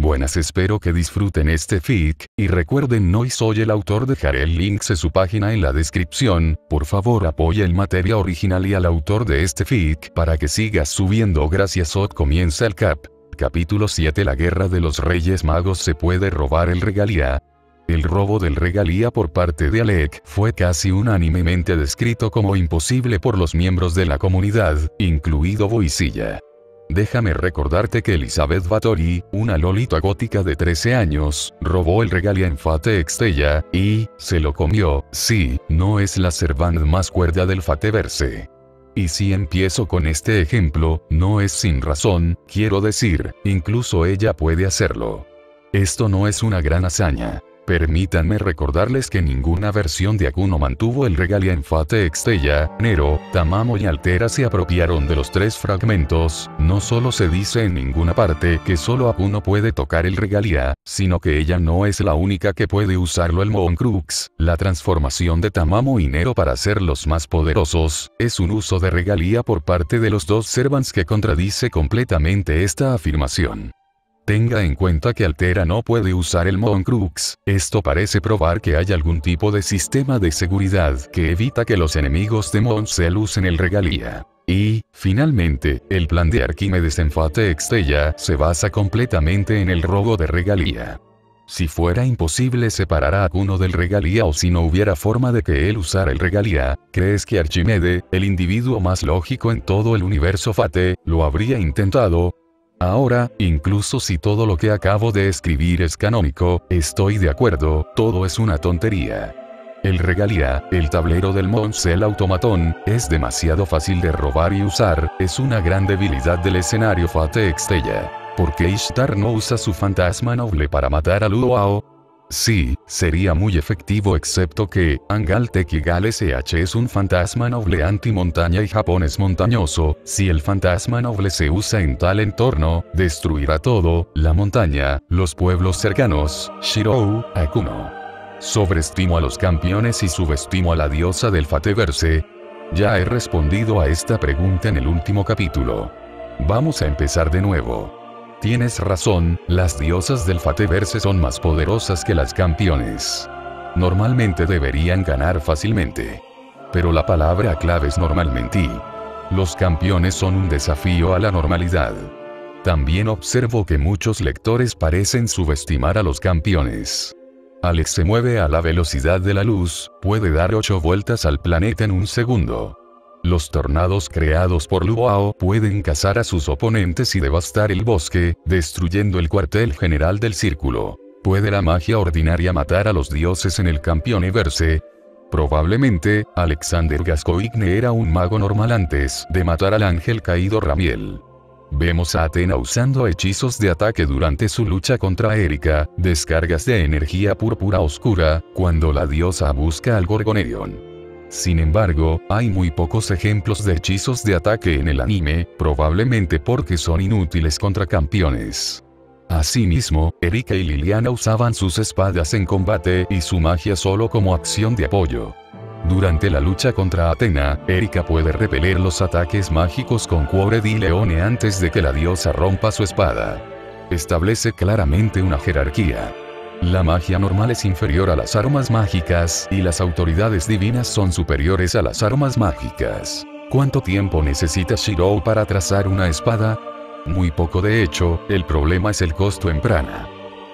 Buenas, espero que disfruten este fic, y recuerden no soy el autor, dejaré el link de su página en la descripción, por favor apoya el material original y al autor de este fic para que siga subiendo. Gracias. Comienza el capítulo 7. La guerra de los Reyes Magos. ¿Se puede robar el regalía? El robo del regalía por parte de Alec fue casi unánimemente descrito como imposible por los miembros de la comunidad, incluido Boisilla. Déjame recordarte que Elizabeth Bathory, una lolita gótica de 13 años, robó el regalía en Fate Extella, y se lo comió. Sí, no es la servant más cuerda del Fateverse. Y si empiezo con este ejemplo, no es sin razón, quiero decir, incluso ella puede hacerlo. Esto no es una gran hazaña. Permítanme recordarles que ninguna versión de Akuno mantuvo el regalía en Fate Extella. Nero, Tamamo y Altera se apropiaron de los 3 fragmentos. No solo se dice en ninguna parte que solo Akuno puede tocar el regalía, sino que ella no es la única que puede usarlo. El Mooncrux, la transformación de Tamamo y Nero para hacerlos más poderosos, es un uso de regalía por parte de los 2 servants que contradice completamente esta afirmación. Tenga en cuenta que Altera no puede usar el Mooncrux. Esto parece probar que hay algún tipo de sistema de seguridad que evita que los enemigos de Mooncell usen el regalía. Y, finalmente, el plan de Arquímedes en Fate Extella se basa completamente en el robo de regalía. Si fuera imposible separar a Akuno del regalía, o si no hubiera forma de que él usara el regalía, ¿crees que Archimede, el individuo más lógico en todo el universo Fate, lo habría intentado? Ahora, incluso si todo lo que acabo de escribir es canónico, estoy de acuerdo, todo es una tontería. El regalía, el tablero del Mooncell Automaton, es demasiado fácil de robar y usar, es una gran debilidad del escenario Fate Extella. ¿Por qué Ishtar no usa su fantasma noble para matar a Luoao? Sí, sería muy efectivo, excepto que Angal Tekigal SH es un fantasma noble anti-montaña y Japón es montañoso. Si el fantasma noble se usa en tal entorno, destruirá todo, la montaña, los pueblos cercanos, Shirou, Akuno. Sobreestimo a los campeones y subestimo a la diosa del Fateverse. Ya he respondido a esta pregunta en el último capítulo. Vamos a empezar de nuevo. Tienes razón, las diosas del Fateverse son más poderosas que las campeones. Normalmente deberían ganar fácilmente. Pero la palabra clave es normalmente. Los campeones son un desafío a la normalidad. También observo que muchos lectores parecen subestimar a los campeones. Alex se mueve a la velocidad de la luz, puede dar 8 vueltas al planeta en un segundo. Los tornados creados por Luoao pueden cazar a sus oponentes y devastar el bosque, destruyendo el cuartel general del círculo. ¿Puede la magia ordinaria matar a los dioses en el Campioneverse? Probablemente, Alexander Gascoigne era un mago normal antes de matar al ángel caído Ramiel. Vemos a Athena usando hechizos de ataque durante su lucha contra Erika, descargas de energía púrpura oscura, cuando la diosa busca al Gorgonerion. Sin embargo, hay muy pocos ejemplos de hechizos de ataque en el anime, probablemente porque son inútiles contra campeones. Asimismo, Erika y Liliana usaban sus espadas en combate y su magia solo como acción de apoyo. Durante la lucha contra Athena, Erika puede repeler los ataques mágicos con Cuore di Leone antes de que la diosa rompa su espada. Establece claramente una jerarquía. La magia normal es inferior a las armas mágicas, y las autoridades divinas son superiores a las armas mágicas. ¿Cuánto tiempo necesita Shirou para trazar una espada? Muy poco. De hecho, el problema es el costo en prana.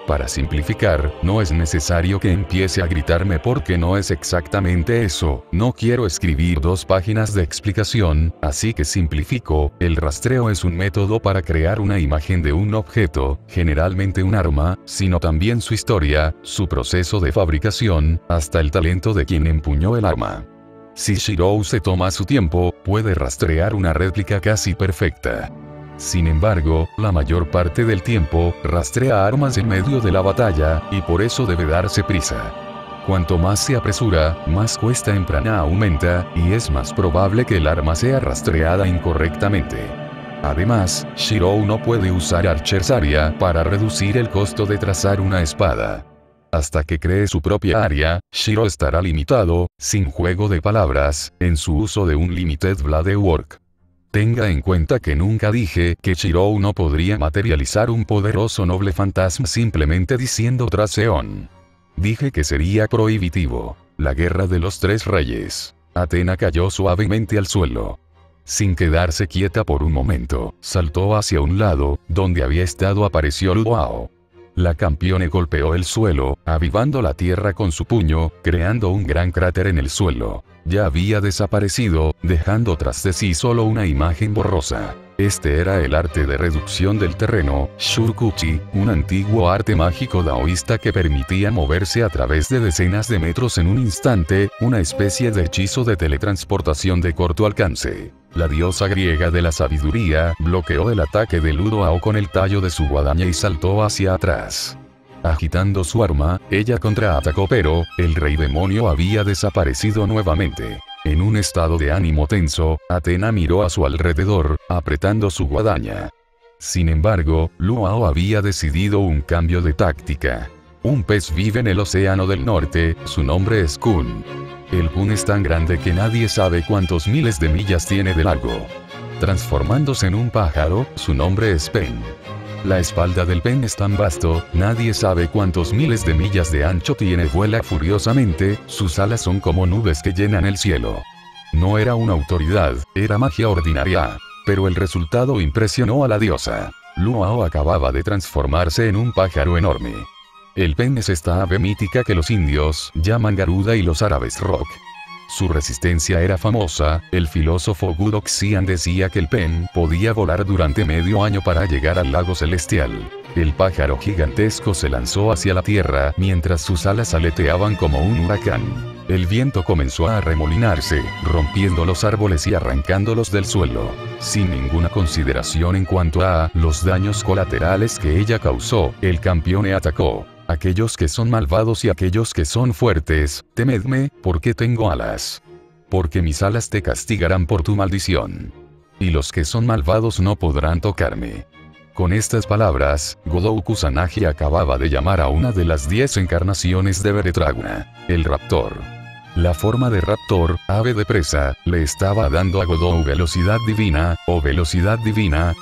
Para simplificar, no es necesario que empiece a gritarme porque no es exactamente eso. No quiero escribir 2 páginas de explicación, así que simplifico. El rastreo es un método para crear una imagen de un objeto, generalmente un arma, sino también su historia, su proceso de fabricación, hasta el talento de quien empuñó el arma. Si Shirou se toma su tiempo, puede rastrear una réplica casi perfecta. Sin embargo, la mayor parte del tiempo, rastrea armas en medio de la batalla, y por eso debe darse prisa. Cuanto más se apresura, más cuesta en prana aumenta, y es más probable que el arma sea rastreada incorrectamente. Además, Shirou no puede usar Archer's Area para reducir el costo de trazar una espada. Hasta que cree su propia área, Shirou estará limitado, sin juego de palabras, en su uso de un Limited Blade Work. Tenga en cuenta que nunca dije que Shirou no podría materializar un poderoso noble fantasma simplemente diciendo Traseón. Dije que sería prohibitivo. La guerra de los tres reyes. Atena cayó suavemente al suelo. Sin quedarse quieta por un momento, saltó hacia un lado, donde había estado apareció Luao. La campeona golpeó el suelo, avivando la tierra con su puño, creando un gran cráter en el suelo. Ya había desaparecido, dejando tras de sí solo una imagen borrosa. Este era el arte de reducción del terreno, Shurkuchi, un antiguo arte mágico daoísta que permitía moverse a través de decenas de metros en un instante, una especie de hechizo de teletransportación de corto alcance. La diosa griega de la sabiduría bloqueó el ataque de Ludoao con el tallo de su guadaña y saltó hacia atrás. Agitando su arma, ella contraatacó pero, el rey demonio había desaparecido nuevamente. En un estado de ánimo tenso, Atena miró a su alrededor, apretando su guadaña. Sin embargo, Luao había decidido un cambio de táctica. Un pez vive en el océano del norte, su nombre es Kun. El Kun es tan grande que nadie sabe cuántos miles de millas tiene de largo. Transformándose en un pájaro, su nombre es Pen. La espalda del Pen es tan vasto, nadie sabe cuántos miles de millas de ancho tiene. Vuela furiosamente, sus alas son como nubes que llenan el cielo. No era una autoridad, era magia ordinaria. Pero el resultado impresionó a la diosa. Luao acababa de transformarse en un pájaro enorme. El Pen es esta ave mítica que los indios llaman Garuda y los árabes Roc. Su resistencia era famosa, el filósofo Gudok Xian decía que el Pen podía volar durante medio año para llegar al lago celestial. El pájaro gigantesco se lanzó hacia la tierra mientras sus alas aleteaban como un huracán. El viento comenzó a arremolinarse, rompiendo los árboles y arrancándolos del suelo. Sin ninguna consideración en cuanto a los daños colaterales que ella causó, el campeón atacó. Aquellos que son malvados y aquellos que son fuertes, temedme, porque tengo alas. Porque mis alas te castigarán por tu maldición. Y los que son malvados no podrán tocarme. Con estas palabras, Godou Kusanagi acababa de llamar a una de las 10 encarnaciones de Beretraguna, el Raptor. La forma de Raptor, ave de presa, le estaba dando a Godou velocidad divina,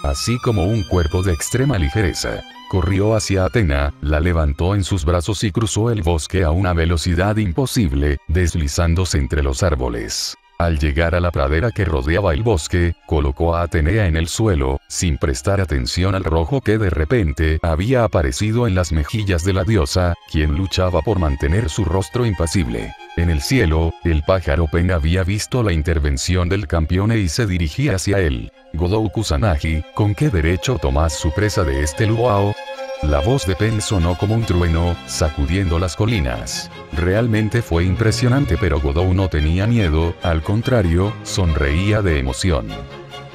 así como un cuerpo de extrema ligereza. Corrió hacia Atena, la levantó en sus brazos y cruzó el bosque a una velocidad imposible, deslizándose entre los árboles. Al llegar a la pradera que rodeaba el bosque, colocó a Atenea en el suelo, sin prestar atención al rojo que de repente había aparecido en las mejillas de la diosa, quien luchaba por mantener su rostro impasible. En el cielo, el pájaro Pen había visto la intervención del campeón y se dirigía hacia él. Godou Kusanagi, ¿con qué derecho tomas su presa de este Luao? La voz de Pen sonó como un trueno, sacudiendo las colinas. Realmente fue impresionante, pero Godou no tenía miedo, al contrario, sonreía de emoción.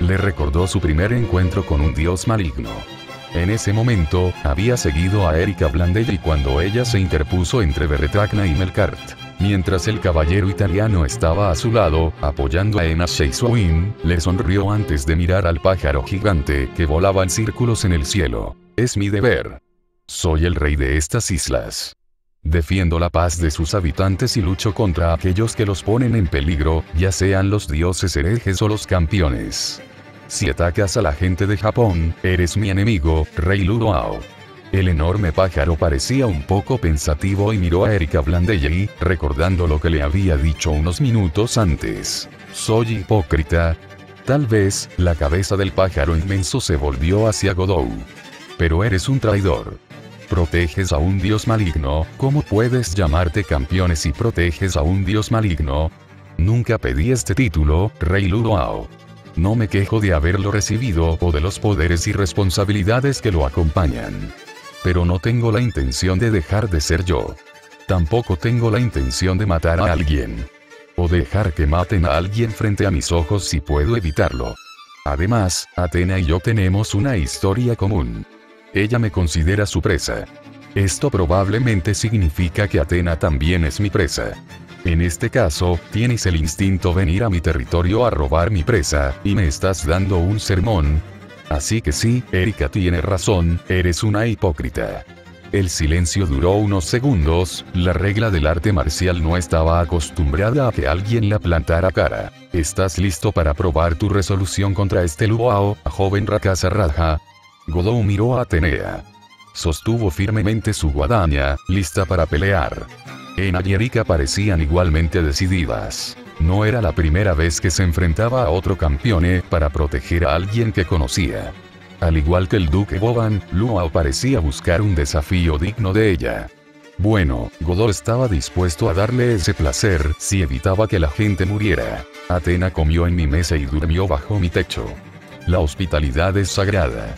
Le recordó su primer encuentro con un dios maligno. En ese momento, había seguido a Erika Blandella y cuando ella se interpuso entre Beretragna y Melkart. Mientras el caballero italiano estaba a su lado, apoyando a Ena Sheiswin, le sonrió antes de mirar al pájaro gigante que volaba en círculos en el cielo. Es mi deber. Soy el rey de estas islas. Defiendo la paz de sus habitantes y lucho contra aquellos que los ponen en peligro, ya sean los dioses herejes o los campeones. Si atacas a la gente de Japón, eres mi enemigo, Rey Ludoao. El enorme pájaro parecía un poco pensativo y miró a Erika Blandella, recordando lo que le había dicho unos minutos antes. ¿Soy hipócrita? Tal vez, la cabeza del pájaro inmenso se volvió hacia Godou. Pero eres un traidor. Proteges a un dios maligno, ¿cómo puedes llamarte campeones si proteges a un dios maligno? Nunca pedí este título, Rey Ludoao. No me quejo de haberlo recibido o de los poderes y responsabilidades que lo acompañan. Pero no tengo la intención de dejar de ser yo. Tampoco tengo la intención de matar a alguien. O dejar que maten a alguien frente a mis ojos si puedo evitarlo. Además, Atena y yo tenemos una historia común. Ella me considera su presa. Esto probablemente significa que Atena también es mi presa. En este caso, tienes el instinto venir a mi territorio a robar mi presa, y me estás dando un sermón. Así que sí, Erika tiene razón, eres una hipócrita. El silencio duró unos segundos, la regla del arte marcial no estaba acostumbrada a que alguien la plantara cara. ¿Estás listo para probar tu resolución contra este Luao, joven Rakasa Raja? Godou miró a Atenea. Sostuvo firmemente su guadaña, lista para pelear. Ena y Erika parecían igualmente decididas. No era la primera vez que se enfrentaba a otro campeón para proteger a alguien que conocía. Al igual que el duque Boban, Luao parecía buscar un desafío digno de ella. Bueno, Godou estaba dispuesto a darle ese placer si evitaba que la gente muriera. Atena comió en mi mesa y durmió bajo mi techo. La hospitalidad es sagrada.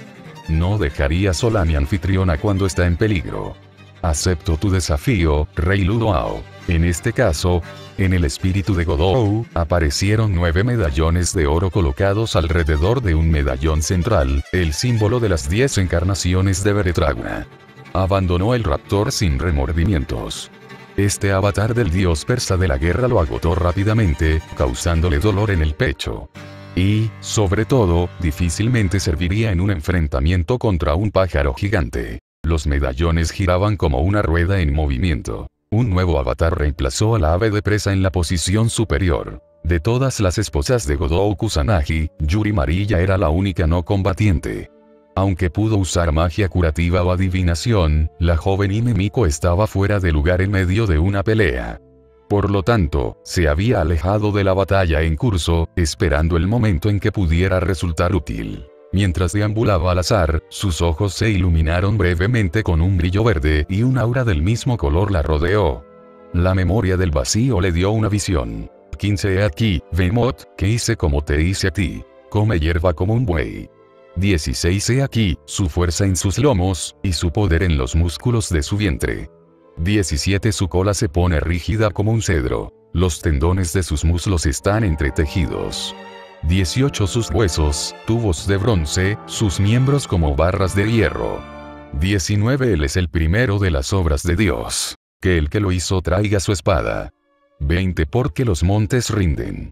No dejaría sola a mi anfitriona cuando está en peligro. Acepto tu desafío, Rey Luao. En este caso, en el espíritu de Godou, aparecieron 9 medallones de oro colocados alrededor de un medallón central, el símbolo de las 10 encarnaciones de Beretragna. Abandonó el raptor sin remordimientos. Este avatar del dios persa de la guerra lo agotó rápidamente, causándole dolor en el pecho. Y, sobre todo, difícilmente serviría en un enfrentamiento contra un pájaro gigante. Los medallones giraban como una rueda en movimiento. Un nuevo avatar reemplazó a la ave de presa en la posición superior. De todas las esposas de Godou Kusanagi, Yuri Marilla era la única no combatiente. Aunque pudo usar magia curativa o adivinación, la joven Hime Miko estaba fuera de lugar en medio de una pelea. Por lo tanto, se había alejado de la batalla en curso, esperando el momento en que pudiera resultar útil. Mientras deambulaba al azar, sus ojos se iluminaron brevemente con un brillo verde y un aura del mismo color la rodeó. La memoria del vacío le dio una visión. 15 aquí, Behemoth, que hice como te hice a ti. Come hierba como un buey. 16 aquí, su fuerza en sus lomos, y su poder en los músculos de su vientre. 17 su cola se pone rígida como un cedro. Los tendones de sus muslos están entretejidos. 18 sus huesos, tubos de bronce, sus miembros como barras de hierro. 19 él es el primero de las obras de Dios. Que el que lo hizo traiga su espada. 20 porque los montes rinden.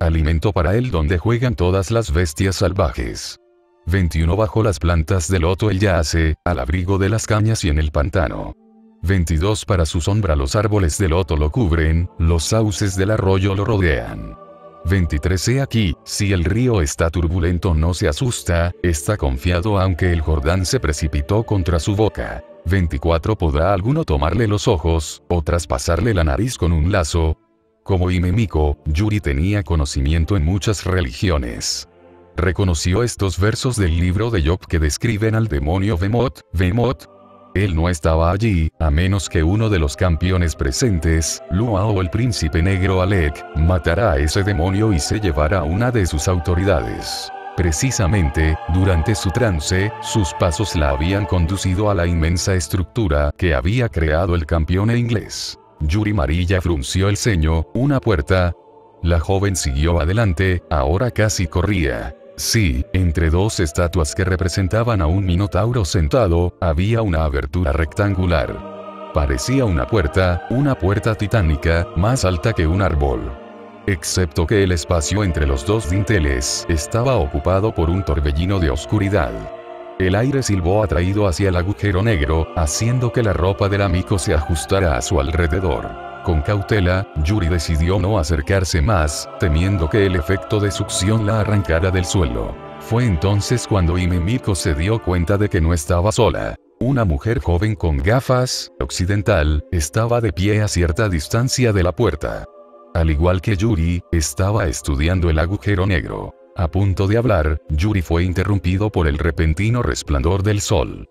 Alimento para él donde juegan todas las bestias salvajes. 21 bajo las plantas del loto él yace, al abrigo de las cañas y en el pantano. 22 para su sombra los árboles del loto lo cubren, los sauces del arroyo lo rodean. 23 he aquí, si el río está turbulento no se asusta, está confiado aunque el Jordán se precipitó contra su boca. 24 ¿podrá alguno tomarle los ojos, o traspasarle la nariz con un lazo? Como Hime Miko, Yuri tenía conocimiento en muchas religiones. Reconoció estos versos del libro de Job que describen al demonio Behemoth. Él no estaba allí, a menos que uno de los campeones presentes, Luao o el príncipe negro Alec, matara a ese demonio y se llevara a una de sus autoridades. Precisamente, durante su trance, sus pasos la habían conducido a la inmensa estructura que había creado el campeón inglés. Yuri Marilla frunció el ceño, una puerta. La joven siguió adelante, ahora casi corría. Sí, entre dos estatuas que representaban a un minotauro sentado, había una abertura rectangular. Parecía una puerta titánica, más alta que un árbol. Excepto que el espacio entre los dos dinteles estaba ocupado por un torbellino de oscuridad. El aire silbó atraído hacia el agujero negro, haciendo que la ropa del amigo se ajustara a su alrededor. Con cautela, Yuri decidió no acercarse más, temiendo que el efecto de succión la arrancara del suelo. Fue entonces cuando Hime Miko se dio cuenta de que no estaba sola. Una mujer joven con gafas, occidental, estaba de pie a cierta distancia de la puerta. Al igual que Yuri, estaba estudiando el agujero negro. A punto de hablar, Yuri fue interrumpido por el repentino resplandor del sol.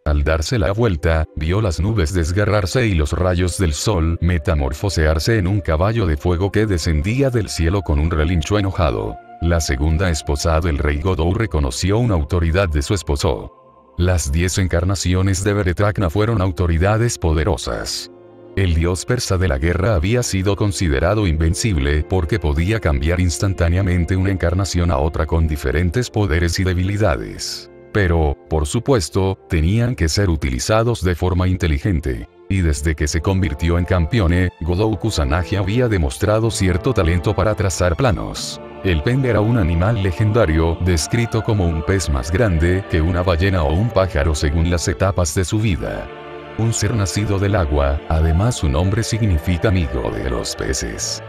Al darse la vuelta, vio las nubes desgarrarse y los rayos del sol metamorfosearse en un caballo de fuego que descendía del cielo con un relincho enojado. La segunda esposa del rey Godou reconoció una autoridad de su esposo. Las 10 encarnaciones de Beretragna fueron autoridades poderosas. El dios persa de la guerra había sido considerado invencible porque podía cambiar instantáneamente una encarnación a otra con diferentes poderes y debilidades. Pero, por supuesto, tenían que ser utilizados de forma inteligente. Y desde que se convirtió en campeón, Godou Kusanagi había demostrado cierto talento para trazar planos. El pen era un animal legendario, descrito como un pez más grande que una ballena o un pájaro según las etapas de su vida. un ser nacido del agua, además su nombre significa amigo de los peces.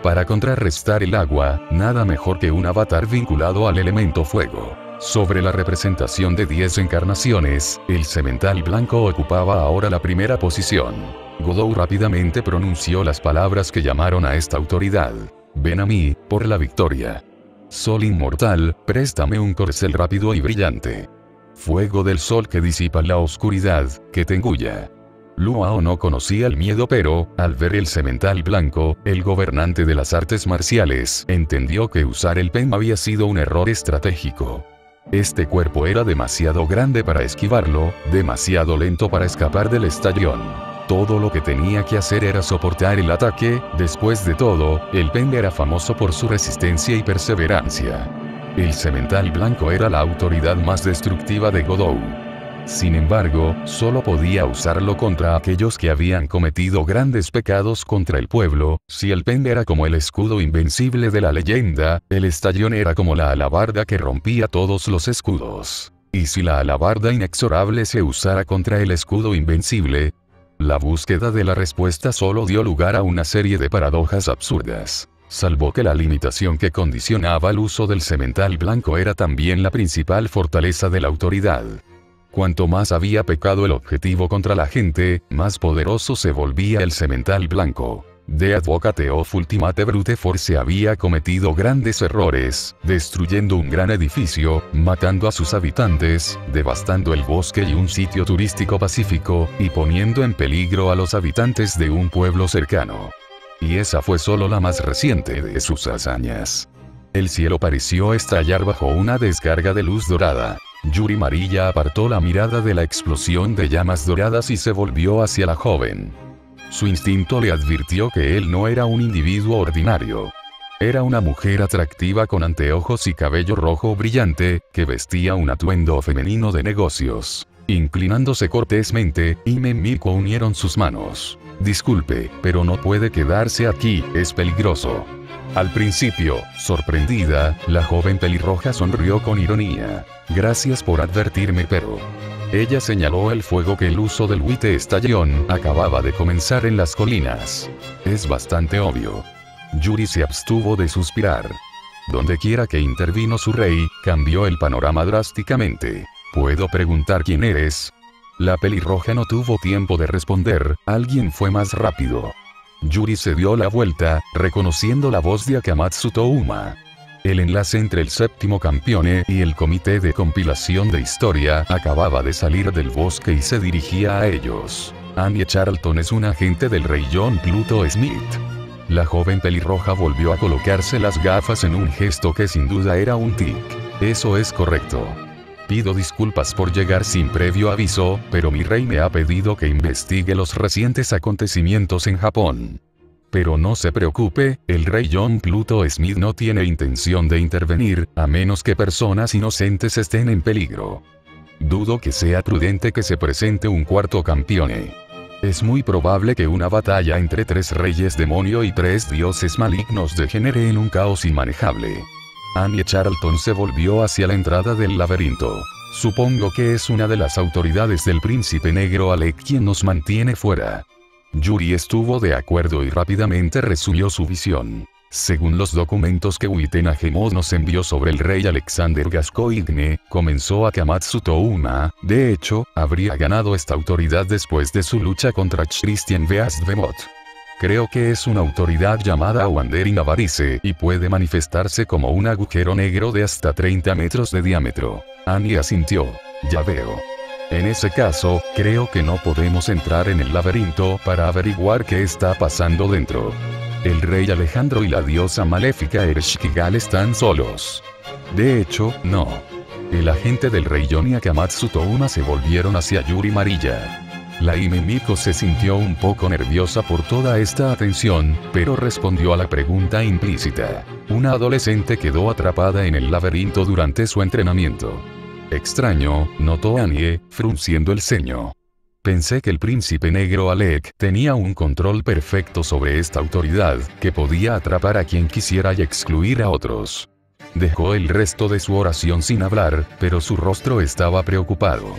Para contrarrestar el agua, nada mejor que un avatar vinculado al elemento fuego. Sobre la representación de 10 encarnaciones, el semental blanco ocupaba ahora la primera posición. Godot rápidamente pronunció las palabras que llamaron a esta autoridad. Ven a mí, por la victoria. Sol inmortal, préstame un corcel rápido y brillante. Fuego del sol que disipa la oscuridad, que te engulla. Luao no conocía el miedo, pero, al ver el semental blanco, el gobernante de las artes marciales, entendió que usar el pen había sido un error estratégico. Este cuerpo era demasiado grande para esquivarlo, demasiado lento para escapar del estallón. Todo lo que tenía que hacer era soportar el ataque. Después de todo, el pen era famoso por su resistencia y perseverancia. El semental blanco era la autoridad más destructiva de Godot. Sin embargo, solo podía usarlo contra aquellos que habían cometido grandes pecados contra el pueblo. Si el pen era como el escudo invencible de la leyenda, el estallón era como la alabarda que rompía todos los escudos. Y si la alabarda inexorable se usara contra el escudo invencible, la búsqueda de la respuesta solo dio lugar a una serie de paradojas absurdas. Salvo que la limitación que condicionaba el uso del semental blanco era también la principal fortaleza de la autoridad. Cuanto más había pecado el objetivo contra la gente, más poderoso se volvía el semental blanco. De Advocate of Ultimate Brute Force había cometido grandes errores, destruyendo un gran edificio, matando a sus habitantes, devastando el bosque y un sitio turístico pacífico, y poniendo en peligro a los habitantes de un pueblo cercano. Y esa fue solo la más reciente de sus hazañas. El cielo pareció estallar bajo una descarga de luz dorada. Yuri Marilla apartó la mirada de la explosión de llamas doradas y se volvió hacia la joven. Su instinto le advirtió que él no era un individuo ordinario. Era una mujer atractiva con anteojos y cabello rojo brillante, que vestía un atuendo femenino de negocios. Inclinándose cortésmente, Ime y Miko unieron sus manos. Disculpe, pero no puede quedarse aquí, es peligroso. Al principio, sorprendida, la joven pelirroja sonrió con ironía. Gracias por advertirme, pero... Ella señaló el fuego que el uso del Wite Estallón acababa de comenzar en las colinas. Es bastante obvio. Yuri se abstuvo de suspirar. Dondequiera que intervino su rey, cambió el panorama drásticamente. ¿Puedo preguntar quién eres? La pelirroja no tuvo tiempo de responder, alguien fue más rápido. Yuri se dio la vuelta, reconociendo la voz de Akamatsu Touma. El enlace entre el séptimo campeone y el comité de compilación de historia acababa de salir del bosque y se dirigía a ellos. Anya Charlton es un agente del rey John Pluto Smith. La joven pelirroja volvió a colocarse las gafas en un gesto que sin duda era un tic. Eso es correcto. Pido disculpas por llegar sin previo aviso, pero mi rey me ha pedido que investigue los recientes acontecimientos en Japón. Pero no se preocupe, el rey John Pluto Smith no tiene intención de intervenir, a menos que personas inocentes estén en peligro. Dudo que sea prudente que se presente un cuarto campeone. Es muy probable que una batalla entre 3 reyes demonio y 3 dioses malignos degenere en un caos inmanejable. Anya Charlton se volvió hacia la entrada del laberinto. Supongo que es una de las autoridades del príncipe negro Alec quien nos mantiene fuera. Yuri estuvo de acuerdo y rápidamente resumió su visión. Según los documentos que Witenagemo nos envió sobre el rey Alexander Gascoigne, comenzó Akamatsu Touma, de hecho, habría ganado esta autoridad después de su lucha contra Christian Beast-Behemoth. Creo que es una autoridad llamada Wandering Avarice y puede manifestarse como un agujero negro de hasta 30 metros de diámetro. Annie asintió. Ya veo. En ese caso, creo que no podemos entrar en el laberinto para averiguar qué está pasando dentro. El rey Alejandro y la diosa maléfica Ereshkigal están solos. De hecho, no. El agente del rey John y Akamatsu Touma se volvieron hacia Yuri Marilla. La Ime Miko se sintió un poco nerviosa por toda esta atención, pero respondió a la pregunta implícita. Una adolescente quedó atrapada en el laberinto durante su entrenamiento. Extraño, notó Annie, frunciendo el ceño. Pensé que el príncipe negro Alec tenía un control perfecto sobre esta autoridad, que podía atrapar a quien quisiera y excluir a otros. Dejó el resto de su oración sin hablar, pero su rostro estaba preocupado.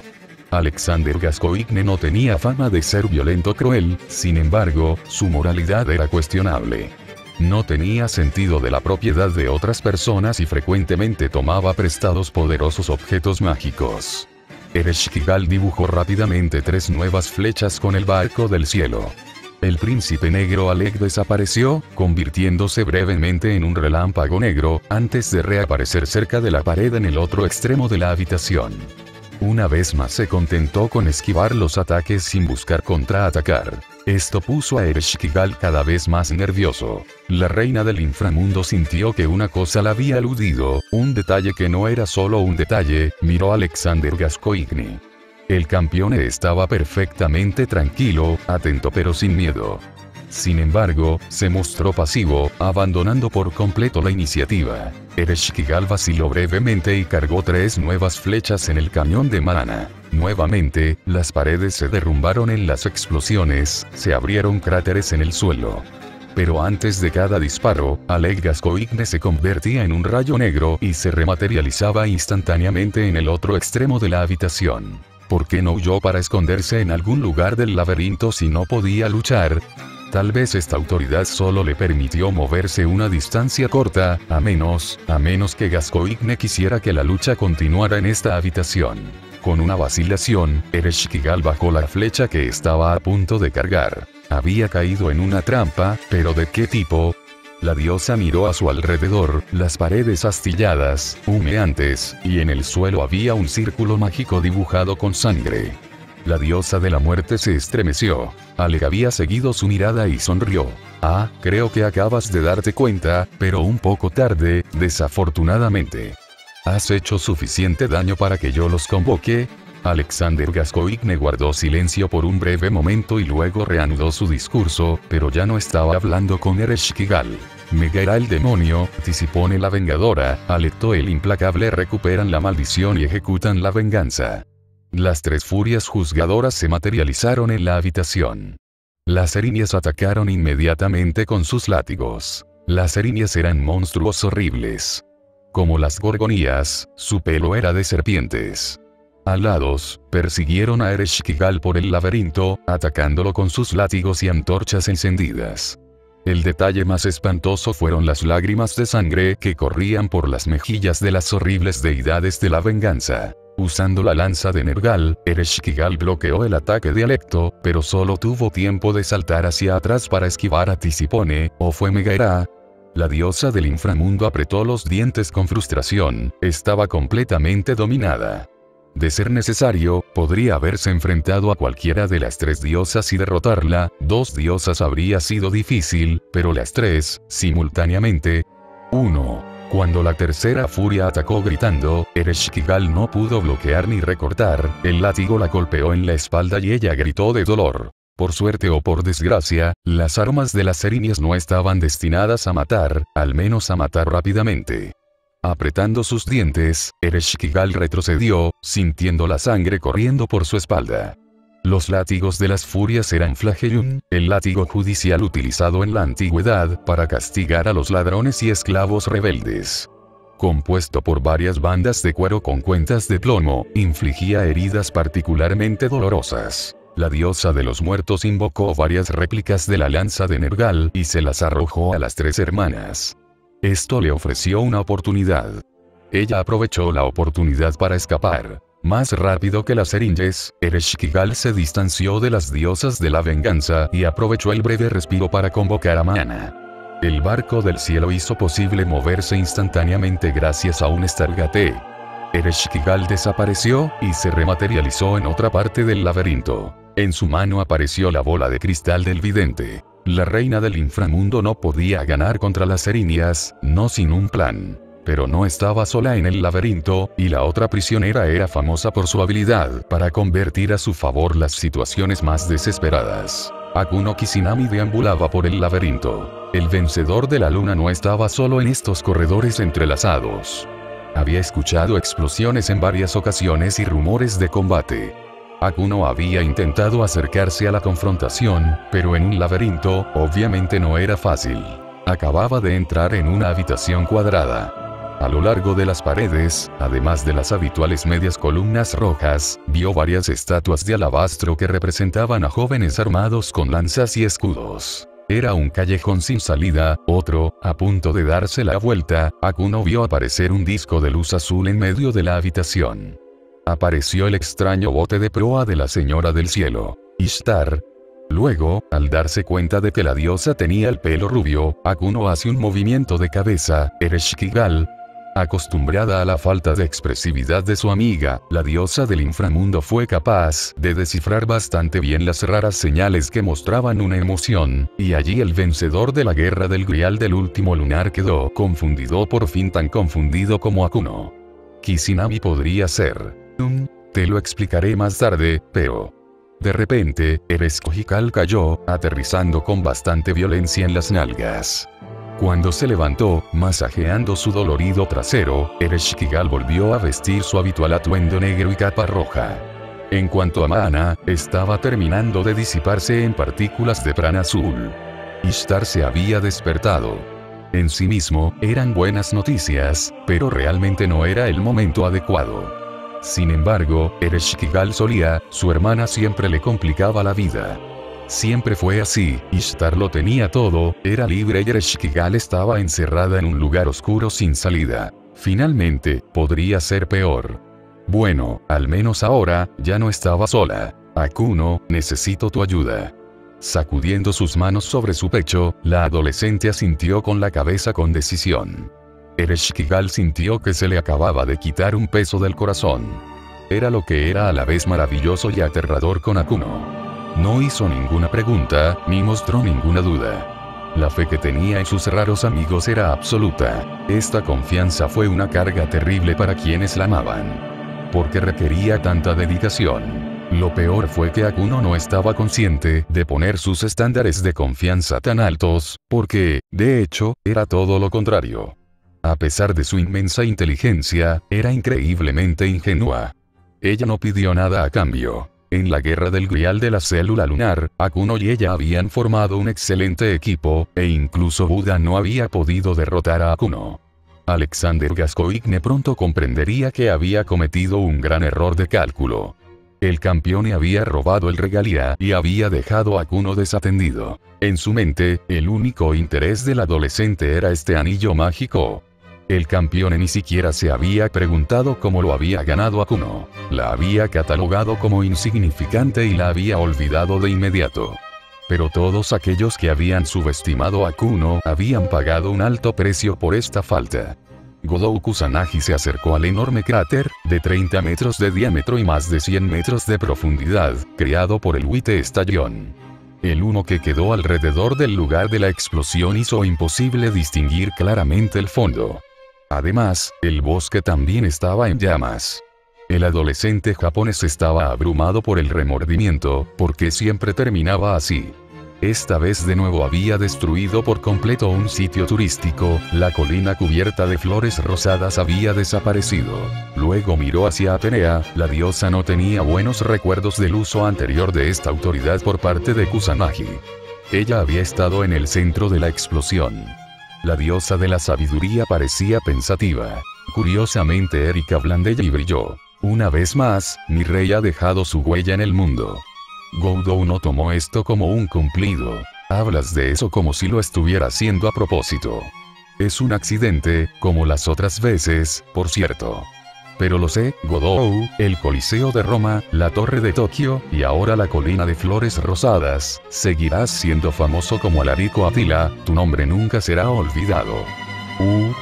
Alexander Gascoigne no tenía fama de ser violento o cruel, sin embargo, su moralidad era cuestionable. No tenía sentido de la propiedad de otras personas y frecuentemente tomaba prestados poderosos objetos mágicos. Ereshkigal dibujó rápidamente 3 nuevas flechas con el barco del cielo. El príncipe negro Alec desapareció, convirtiéndose brevemente en un relámpago negro, antes de reaparecer cerca de la pared en el otro extremo de la habitación. Una vez más se contentó con esquivar los ataques sin buscar contraatacar. Esto puso a Ereshkigal cada vez más nervioso. La reina del inframundo sintió que una cosa la había eludido, un detalle que no era solo un detalle, miró a Alexander Gascoigne. El campeón estaba perfectamente tranquilo, atento pero sin miedo. Sin embargo, se mostró pasivo, abandonando por completo la iniciativa. Ereshkigal vaciló brevemente y cargó 3 nuevas flechas en el cañón de mana. Nuevamente, las paredes se derrumbaron en las explosiones, se abrieron cráteres en el suelo. Pero antes de cada disparo, Alec Gascoigne se convertía en un rayo negro y se rematerializaba instantáneamente en el otro extremo de la habitación. ¿Por qué no huyó para esconderse en algún lugar del laberinto si no podía luchar? Tal vez esta autoridad solo le permitió moverse una distancia corta, a menos que Gascoigne quisiera que la lucha continuara en esta habitación. Con una vacilación, Ereshkigal bajó la flecha que estaba a punto de cargar. Había caído en una trampa, pero ¿de qué tipo? La diosa miró a su alrededor, las paredes astilladas, humeantes, y en el suelo había un círculo mágico dibujado con sangre. La diosa de la muerte se estremeció. Alec había seguido su mirada y sonrió. Ah, creo que acabas de darte cuenta, pero un poco tarde, desafortunadamente. ¿Has hecho suficiente daño para que yo los convoque? Alexander Gascoigne guardó silencio por un breve momento y luego reanudó su discurso, pero ya no estaba hablando con Ereshkigal. Megaera el demonio, Tisipone la vengadora, Alecto el implacable recuperan la maldición y ejecutan la venganza. Las 3 furias juzgadoras se materializaron en la habitación. Las erinias atacaron inmediatamente con sus látigos. Las erinias eran monstruos horribles. Como las gorgonías, su pelo era de serpientes. Alados, persiguieron a Ereshkigal por el laberinto, atacándolo con sus látigos y antorchas encendidas. El detalle más espantoso fueron las lágrimas de sangre que corrían por las mejillas de las horribles deidades de la venganza. Usando la lanza de Nergal, Ereshkigal bloqueó el ataque de Alecto, pero solo tuvo tiempo de saltar hacia atrás para esquivar a Tisipone, ¿o fue Megaera? La diosa del inframundo apretó los dientes con frustración, estaba completamente dominada. De ser necesario, podría haberse enfrentado a cualquiera de las 3 diosas y derrotarla. 2 diosas habría sido difícil, pero las 3, simultáneamente. 1. Cuando la tercera furia atacó gritando, Ereshkigal no pudo bloquear ni recortar, el látigo la golpeó en la espalda y ella gritó de dolor. Por suerte o por desgracia, las armas de las erinias no estaban destinadas a matar, al menos a matar rápidamente. Apretando sus dientes, Ereshkigal retrocedió, sintiendo la sangre corriendo por su espalda. Los látigos de las furias eran flagellum, el látigo judicial utilizado en la antigüedad para castigar a los ladrones y esclavos rebeldes. Compuesto por varias bandas de cuero con cuentas de plomo, infligía heridas particularmente dolorosas. La diosa de los muertos invocó varias réplicas de la lanza de Nergal y se las arrojó a las 3 hermanas. Esto le ofreció una oportunidad. Ella aprovechó la oportunidad para escapar. Más rápido que las eringes, Ereshkigal se distanció de las diosas de la venganza y aprovechó el breve respiro para convocar a Mana. El barco del cielo hizo posible moverse instantáneamente gracias a un Stargate. Ereshkigal desapareció y se rematerializó en otra parte del laberinto. En su mano apareció la bola de cristal del vidente. La reina del inframundo no podía ganar contra las erinias, no sin un plan. Pero no estaba sola en el laberinto, y la otra prisionera era famosa por su habilidad para convertir a su favor las situaciones más desesperadas. Akuno Kisinami deambulaba por el laberinto. El vencedor de la luna no estaba solo en estos corredores entrelazados. Había escuchado explosiones en varias ocasiones y rumores de combate. Akuno había intentado acercarse a la confrontación, pero en un laberinto, obviamente no era fácil. Acababa de entrar en una habitación cuadrada. A lo largo de las paredes, además de las habituales medias columnas rojas, vio varias estatuas de alabastro que representaban a jóvenes armados con lanzas y escudos. Era un callejón sin salida. A punto de darse la vuelta, Akuno vio aparecer un disco de luz azul en medio de la habitación. Apareció el extraño bote de proa de la Señora del Cielo, Ishtar. Luego, al darse cuenta de que la diosa tenía el pelo rubio, Akuno hace un movimiento de cabeza. Ereshkigal. Acostumbrada a la falta de expresividad de su amiga, la diosa del inframundo fue capaz de descifrar bastante bien las raras señales que mostraban una emoción, y allí el vencedor de la guerra del Grial del último lunar quedó confundido, por fin tan confundido como Akuno. Kishinami podría ser. Te lo explicaré más tarde, pero... De repente, Ereshkigal cayó, aterrizando con bastante violencia en las nalgas. Cuando se levantó, masajeando su dolorido trasero, Ereshkigal volvió a vestir su habitual atuendo negro y capa roja. En cuanto a Mana, estaba terminando de disiparse en partículas de prana azul. Ishtar se había despertado. En sí mismo, eran buenas noticias, pero realmente no era el momento adecuado. Sin embargo, Ereshkigal su hermana siempre le complicaba la vida. Siempre fue así. Ishtar lo tenía todo, era libre y Ereshkigal estaba encerrada en un lugar oscuro sin salida. Finalmente, podría ser peor. Bueno, al menos ahora, ya no estaba sola. Akuno, necesito tu ayuda. Sacudiendo sus manos sobre su pecho, la adolescente asintió con la cabeza con decisión. Ereshkigal sintió que se le acababa de quitar un peso del corazón. Era lo que era a la vez maravilloso y aterrador con Akuno. No hizo ninguna pregunta, ni mostró ninguna duda. La fe que tenía en sus raros amigos era absoluta. Esta confianza fue una carga terrible para quienes la amaban. Porque requería tanta dedicación. Lo peor fue que Akuno no estaba consciente de poner sus estándares de confianza tan altos, porque, de hecho, era todo lo contrario. A pesar de su inmensa inteligencia, era increíblemente ingenua. Ella no pidió nada a cambio. En la guerra del Grial de la célula lunar, Akuno y ella habían formado un excelente equipo, e incluso Buda no había podido derrotar a Akuno. Alexander Gascoigne pronto comprendería que había cometido un gran error de cálculo. El campeón había robado el regalía y había dejado a Akuno desatendido. En su mente, el único interés del adolescente era este anillo mágico. El campeón ni siquiera se había preguntado cómo lo había ganado Akuno. La había catalogado como insignificante y la había olvidado de inmediato. Pero todos aquellos que habían subestimado a Akuno habían pagado un alto precio por esta falta. Godou Kusanagi se acercó al enorme cráter, de 30 metros de diámetro y más de 100 metros de profundidad, creado por el Wite Estallón. El humo que quedó alrededor del lugar de la explosión hizo imposible distinguir claramente el fondo. Además, el bosque también estaba en llamas. El adolescente japonés estaba abrumado por el remordimiento, porque siempre terminaba así. Esta vez de nuevo había destruido por completo un sitio turístico, la colina cubierta de flores rosadas había desaparecido. Luego miró hacia Atenea, la diosa no tenía buenos recuerdos del uso anterior de esta autoridad por parte de Kusanagi. Ella había estado en el centro de la explosión. La diosa de la sabiduría parecía pensativa. Curiosamente Erika blandella y brilló. Una vez más, mi rey ha dejado su huella en el mundo. Godou no tomó esto como un cumplido. Hablas de eso como si lo estuviera haciendo a propósito. Es un accidente, como las otras veces, por cierto. Pero lo sé, Godou, el Coliseo de Roma, la Torre de Tokio, y ahora la colina de flores rosadas, seguirás siendo famoso como Alarico Atila, tu nombre nunca será olvidado.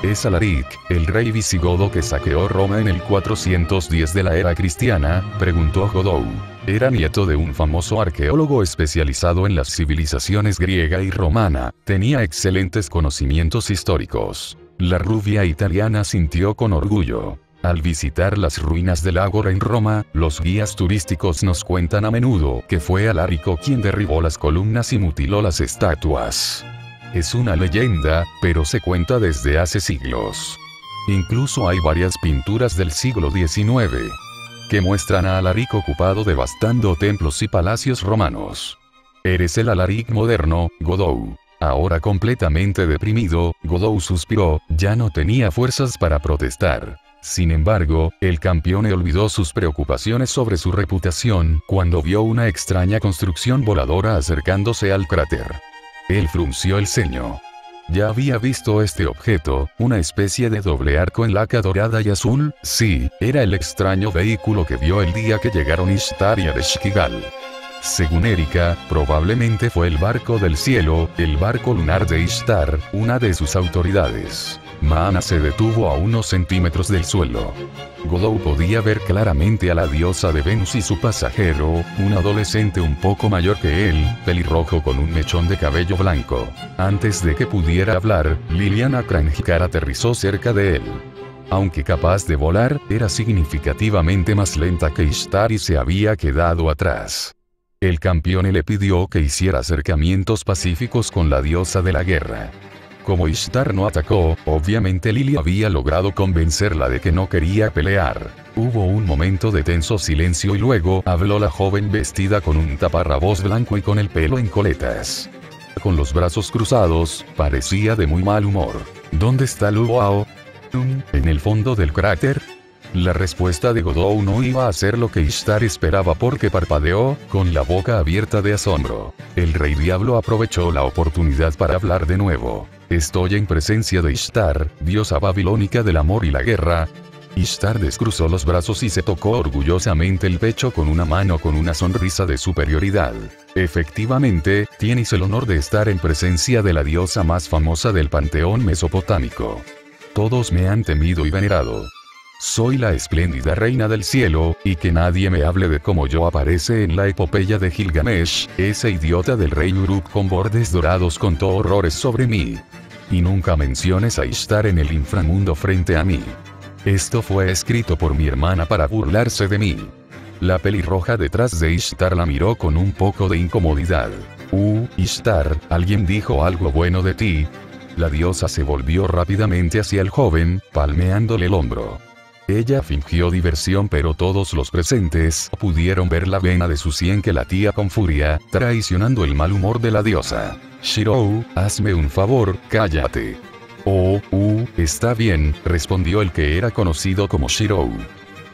Es Alaric, el rey visigodo que saqueó Roma en el 410 de la era cristiana, preguntó Godou. Era nieto de un famoso arqueólogo especializado en las civilizaciones griega y romana, tenía excelentes conocimientos históricos. La rubia italiana sintió con orgullo. Al visitar las ruinas del Ágora en Roma, los guías turísticos nos cuentan a menudo que fue Alarico quien derribó las columnas y mutiló las estatuas. Es una leyenda, pero se cuenta desde hace siglos. Incluso hay varias pinturas del siglo XIX que muestran a Alaric ocupado devastando templos y palacios romanos. Eres el Alaric moderno, Godou. Ahora completamente deprimido, Godou suspiró, ya no tenía fuerzas para protestar. Sin embargo, el campeón olvidó sus preocupaciones sobre su reputación cuando vio una extraña construcción voladora acercándose al cráter. Él frunció el ceño. Ya había visto este objeto, una especie de doble arco en laca dorada y azul, sí, era el extraño vehículo que vio el día que llegaron Ishtar y Ereshkigal. Según Erika, probablemente fue el barco del cielo, el barco lunar de Ishtar, una de sus autoridades. Maana se detuvo a unos centímetros del suelo. Godou podía ver claramente a la diosa de Venus y su pasajero, un adolescente un poco mayor que él, pelirrojo con un mechón de cabello blanco. Antes de que pudiera hablar, Liliana Kranjikar aterrizó cerca de él. Aunque capaz de volar, era significativamente más lenta que Ishtar y se había quedado atrás. El campeón le pidió que hiciera acercamientos pacíficos con la diosa de la guerra. Como Ishtar no atacó, obviamente Lily había logrado convencerla de que no quería pelear. Hubo un momento de tenso silencio y luego habló la joven vestida con un taparrabos blanco y con el pelo en coletas. Con los brazos cruzados, parecía de muy mal humor. ¿Dónde está Luoao? ¿En el fondo del cráter? La respuesta de Godou no iba a ser lo que Ishtar esperaba porque parpadeó, con la boca abierta de asombro. El rey diablo aprovechó la oportunidad para hablar de nuevo. Estoy en presencia de Ishtar, diosa babilónica del amor y la guerra. Ishtar descruzó los brazos y se tocó orgullosamente el pecho con una mano con una sonrisa de superioridad. Efectivamente, tienes el honor de estar en presencia de la diosa más famosa del panteón mesopotámico. Todos me han temido y venerado. Soy la espléndida reina del cielo, y que nadie me hable de cómo yo aparece en la epopeya de Gilgamesh, ese idiota del rey Uruk con bordes dorados contó horrores sobre mí. Y nunca menciones a Ishtar en el inframundo frente a mí. Esto fue escrito por mi hermana para burlarse de mí. La pelirroja detrás de Ishtar la miró con un poco de incomodidad. Ishtar, ¿alguien dijo algo bueno de ti? La diosa se volvió rápidamente hacia el joven, palmeándole el hombro. Ella fingió diversión pero todos los presentes pudieron ver la vena de su sien que latía con furia, traicionando el mal humor de la diosa. Shirou, hazme un favor, cállate. Está bien, respondió el que era conocido como Shirou.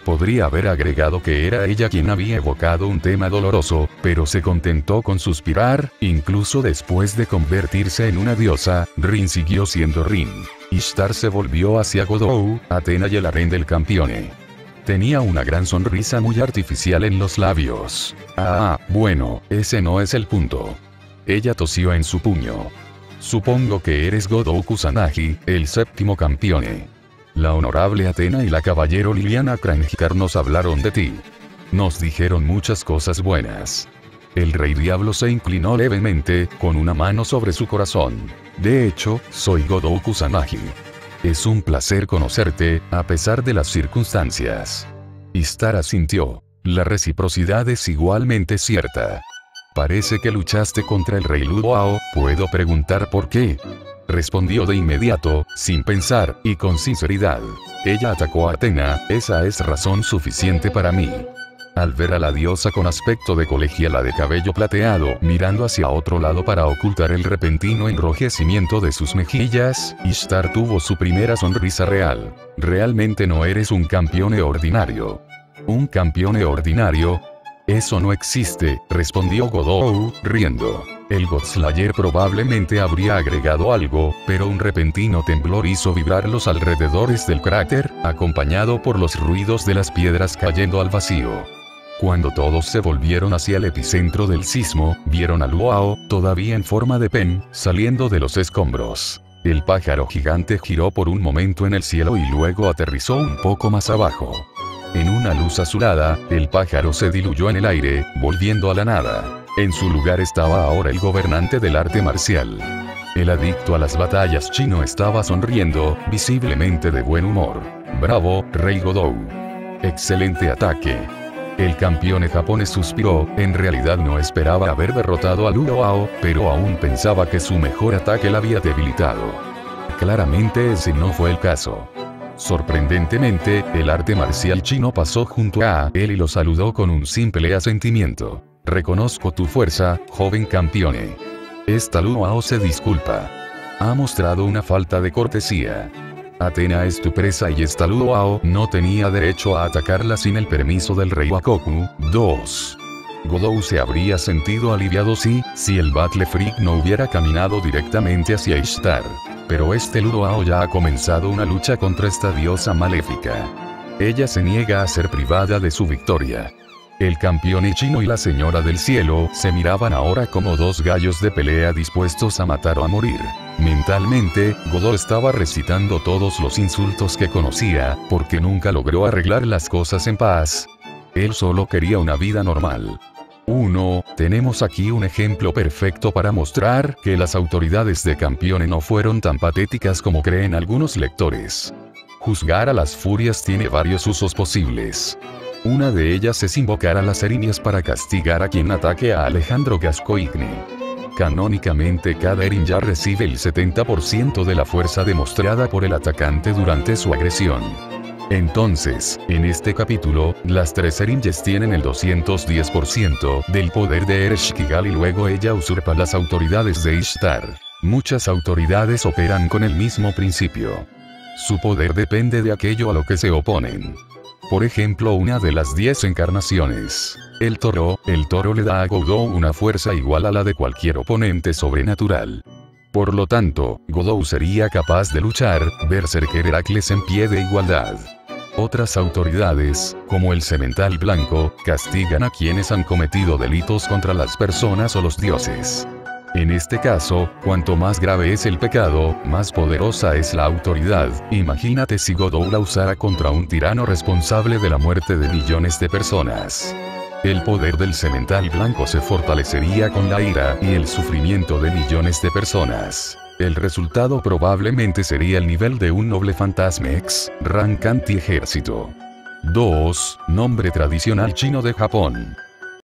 Podría haber agregado que era ella quien había evocado un tema doloroso, pero se contentó con suspirar, incluso después de convertirse en una diosa, Rin siguió siendo Rin. Ishtar se volvió hacia Godou, Atena y el harén del campeone. Tenía una gran sonrisa muy artificial en los labios. Bueno, ese no es el punto. Ella tosió en su puño. Supongo que eres Godou Kusanagi, el séptimo campeone. La honorable Atena y la caballero Liliana Kranjikar nos hablaron de ti. Nos dijeron muchas cosas buenas. El rey diablo se inclinó levemente, con una mano sobre su corazón. De hecho, soy Godou Kusanagi. Es un placer conocerte, a pesar de las circunstancias. Ishtar asintió. La reciprocidad es igualmente cierta. Parece que luchaste contra el rey Luoao, ¿puedo preguntar por qué? Respondió de inmediato, sin pensar, y con sinceridad. Ella atacó a Atena, esa es razón suficiente para mí. Al ver a la diosa con aspecto de colegiala de cabello plateado mirando hacia otro lado para ocultar el repentino enrojecimiento de sus mejillas, Ishtar tuvo su primera sonrisa real. Realmente no eres un campeón ordinario. ¿Un campeón ordinario? Eso no existe, respondió Godou, riendo. El Godslayer probablemente habría agregado algo, pero un repentino temblor hizo vibrar los alrededores del cráter, acompañado por los ruidos de las piedras cayendo al vacío. Cuando todos se volvieron hacia el epicentro del sismo, vieron a Luoao, todavía en forma de pen, saliendo de los escombros. El pájaro gigante giró por un momento en el cielo y luego aterrizó un poco más abajo. En una luz azulada, el pájaro se diluyó en el aire, volviendo a la nada. En su lugar estaba ahora el gobernante del arte marcial. El adicto a las batallas chino estaba sonriendo, visiblemente de buen humor. ¡Bravo, Rey Godou! ¡Excelente ataque! El campeón japonés suspiró, en realidad no esperaba haber derrotado a Luoao, pero aún pensaba que su mejor ataque la había debilitado. Claramente ese no fue el caso. Sorprendentemente, el arte marcial chino pasó junto a él y lo saludó con un simple asentimiento. Reconozco tu fuerza, joven campeone. Esta Luo se disculpa. Ha mostrado una falta de cortesía. Athena es tu presa y esta Luo no tenía derecho a atacarla sin el permiso del rey Wakoku. 2. Godou se habría sentido aliviado si el Battle Freak no hubiera caminado directamente hacia Ishtar. Pero este Luo ya ha comenzado una lucha contra esta diosa maléfica. Ella se niega a ser privada de su victoria. El campeón Ichino y la señora del cielo se miraban ahora como dos gallos de pelea dispuestos a matar o a morir. Mentalmente, Godou estaba recitando todos los insultos que conocía, porque nunca logró arreglar las cosas en paz. Él solo quería una vida normal. 1. Tenemos aquí un ejemplo perfecto para mostrar que las autoridades de Campione no fueron tan patéticas como creen algunos lectores. Juzgar a las furias tiene varios usos posibles. Una de ellas es invocar a las erinias para castigar a quien ataque a Alejandro Gascoigne. Canónicamente cada erinja recibe el 70% de la fuerza demostrada por el atacante durante su agresión. Entonces, en este capítulo, las 3 erinjas tienen el 210% del poder de Ereshkigal y luego ella usurpa las autoridades de Ishtar. Muchas autoridades operan con el mismo principio. Su poder depende de aquello a lo que se oponen. Por ejemplo, una de las 10 encarnaciones, el toro le da a Godou una fuerza igual a la de cualquier oponente sobrenatural. Por lo tanto, Godou sería capaz de luchar, Berserker Heracles en pie de igualdad. Otras autoridades, como el Semental Blanco, castigan a quienes han cometido delitos contra las personas o los dioses. En este caso, cuanto más grave es el pecado, más poderosa es la autoridad. Imagínate si Godou la usara contra un tirano responsable de la muerte de millones de personas. El poder del Semental Blanco se fortalecería con la ira y el sufrimiento de millones de personas. El resultado probablemente sería el nivel de un noble fantasmex, rank anti-ejército. 2. Nombre tradicional chino de Japón.